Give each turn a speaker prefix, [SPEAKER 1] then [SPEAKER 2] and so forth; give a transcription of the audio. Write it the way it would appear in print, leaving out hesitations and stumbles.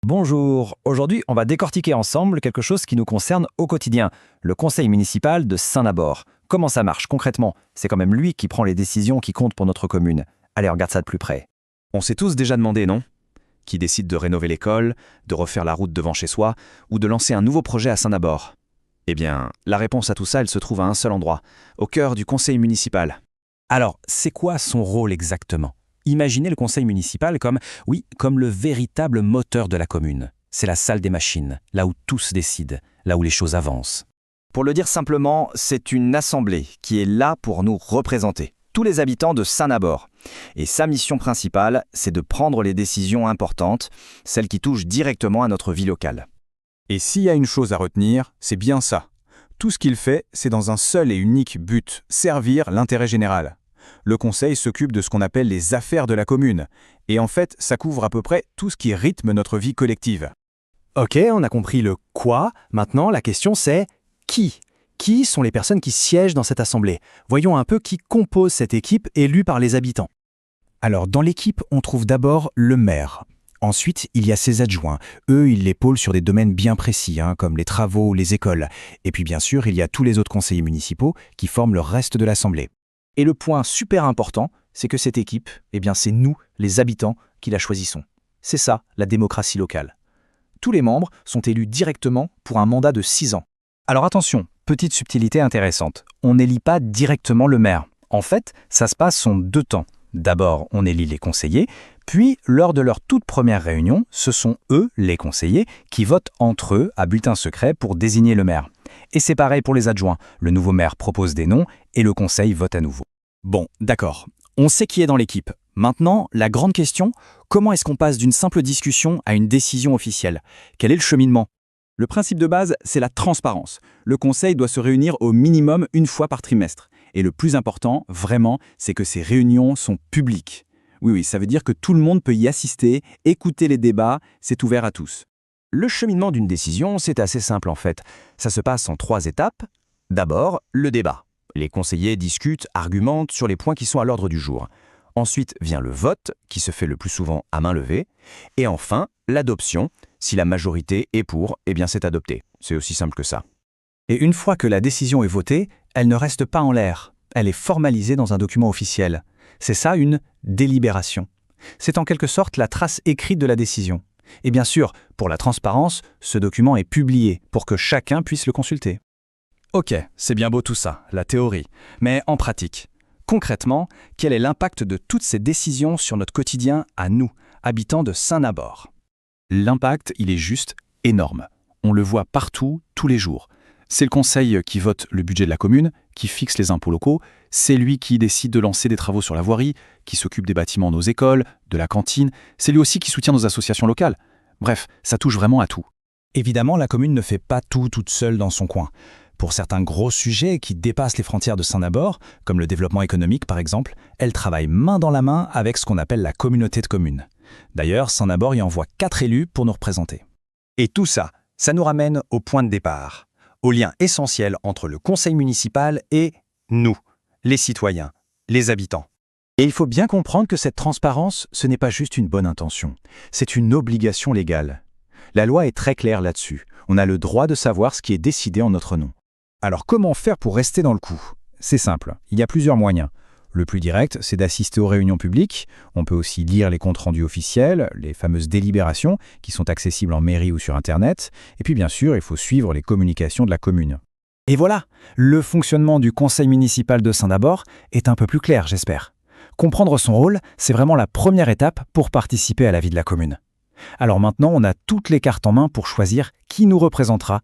[SPEAKER 1] Bonjour, aujourd'hui on va décortiquer ensemble quelque chose qui nous concerne au quotidien, le conseil municipal de Saint-Nabor. Comment ça marche concrètement? C'est quand même lui qui prend les décisions qui comptent pour notre commune. Allez, on regarde ça de plus près.
[SPEAKER 2] On s'est tous déjà demandé, non? Qui décide de rénover l'école, de refaire la route devant chez soi, ou de lancer un nouveau projet à Saint-Nabor? Eh bien, la réponse à tout ça, elle se trouve à un seul endroit, au cœur du conseil municipal.
[SPEAKER 1] Alors, c'est quoi son rôle exactement? Imaginez le conseil municipal comme le véritable moteur de la commune. C'est la salle des machines, là où tout se décide, là où les choses avancent.
[SPEAKER 3] Pour le dire simplement, c'est une assemblée qui est là pour nous représenter, tous les habitants de Saint-Nabor. Et sa mission principale, c'est de prendre les décisions importantes, celles qui touchent directement à notre vie locale.
[SPEAKER 4] Et s'il y a une chose à retenir, c'est bien ça. Tout ce qu'il fait, c'est dans un seul et unique but, servir l'intérêt général. Le conseil s'occupe de ce qu'on appelle les affaires de la commune. Et en fait, ça couvre à peu près tout ce qui rythme notre vie collective.
[SPEAKER 5] Ok, on a compris le quoi. Maintenant, la question c'est qui? Qui sont les personnes qui siègent dans cette assemblée? Voyons un peu qui compose cette équipe élue par les habitants. Alors, dans l'équipe, on trouve d'abord le maire. Ensuite, il y a ses adjoints. Eux, ils l'épaulent sur des domaines bien précis, comme les travaux ou les écoles. Et puis bien sûr, il y a tous les autres conseillers municipaux qui forment le reste de l'assemblée. Et le point super important, c'est que cette équipe, c'est nous, les habitants, qui la choisissons. C'est ça, la démocratie locale. Tous les membres sont élus directement pour un mandat de 6 ans.
[SPEAKER 1] Alors attention, petite subtilité intéressante. On n'élit pas directement le maire. En fait, ça se passe en 2 temps. D'abord, on élit les conseillers, puis, lors de leur toute première réunion, ce sont eux, les conseillers, qui votent entre eux à bulletin secret pour désigner le maire. Et c'est pareil pour les adjoints. Le nouveau maire propose des noms et le conseil vote à nouveau.
[SPEAKER 5] Bon, d'accord. On sait qui est dans l'équipe. Maintenant, la grande question, comment est-ce qu'on passe d'une simple discussion à une décision officielle? Quel est le cheminement?
[SPEAKER 6] Le principe de base, c'est la transparence. Le conseil doit se réunir au minimum 1 fois par trimestre. Et le plus important, vraiment, c'est que ces réunions sont publiques. Oui, ça veut dire que tout le monde peut y assister, écouter les débats, c'est ouvert à tous.
[SPEAKER 1] Le cheminement d'une décision, c'est assez simple en fait. Ça se passe en 3 étapes. D'abord, le débat. Les conseillers discutent, argumentent sur les points qui sont à l'ordre du jour. Ensuite vient le vote, qui se fait le plus souvent à main levée. Et enfin, l'adoption. Si la majorité est pour, c'est adopté. C'est aussi simple que ça.
[SPEAKER 5] Et une fois que la décision est votée, elle ne reste pas en l'air. Elle est formalisée dans un document officiel. C'est ça une délibération. C'est en quelque sorte la trace écrite de la décision. Et bien sûr, pour la transparence, ce document est publié pour que chacun puisse le consulter.
[SPEAKER 6] Ok, c'est bien beau tout ça, la théorie. Mais en pratique, concrètement, quel est l'impact de toutes ces décisions sur notre quotidien à nous, habitants de Saint-Nabor?
[SPEAKER 4] L'impact, il est juste énorme. On le voit partout, tous les jours. C'est le conseil qui vote le budget de la commune, qui fixe les impôts locaux, c'est lui qui décide de lancer des travaux sur la voirie, qui s'occupe des bâtiments de nos écoles, de la cantine, c'est lui aussi qui soutient nos associations locales. Bref, ça touche vraiment à tout.
[SPEAKER 5] Évidemment, la commune ne fait pas tout toute seule dans son coin. Pour certains gros sujets qui dépassent les frontières de Saint-Nabor, comme le développement économique par exemple, elle travaille main dans la main avec ce qu'on appelle la communauté de communes. D'ailleurs, Saint-Nabor y envoie 4 élus pour nous représenter.
[SPEAKER 1] Et tout ça, ça nous ramène au point de départ, au lien essentiel entre le conseil municipal et nous, les citoyens, les habitants.
[SPEAKER 5] Et il faut bien comprendre que cette transparence, ce n'est pas juste une bonne intention, c'est une obligation légale. La loi est très claire là-dessus. On a le droit de savoir ce qui est décidé en notre nom. Alors comment faire pour rester dans le coup? C'est simple, il y a plusieurs moyens. Le plus direct, c'est d'assister aux réunions publiques. On peut aussi lire les comptes rendus officiels, les fameuses délibérations qui sont accessibles en mairie ou sur Internet. Et puis bien sûr, il faut suivre les communications de la commune. Et voilà, le fonctionnement du conseil municipal de Saint-Nabor est un peu plus clair, j'espère. Comprendre son rôle, c'est vraiment la première étape pour participer à la vie de la commune. Alors maintenant, on a toutes les cartes en main pour choisir qui nous représentera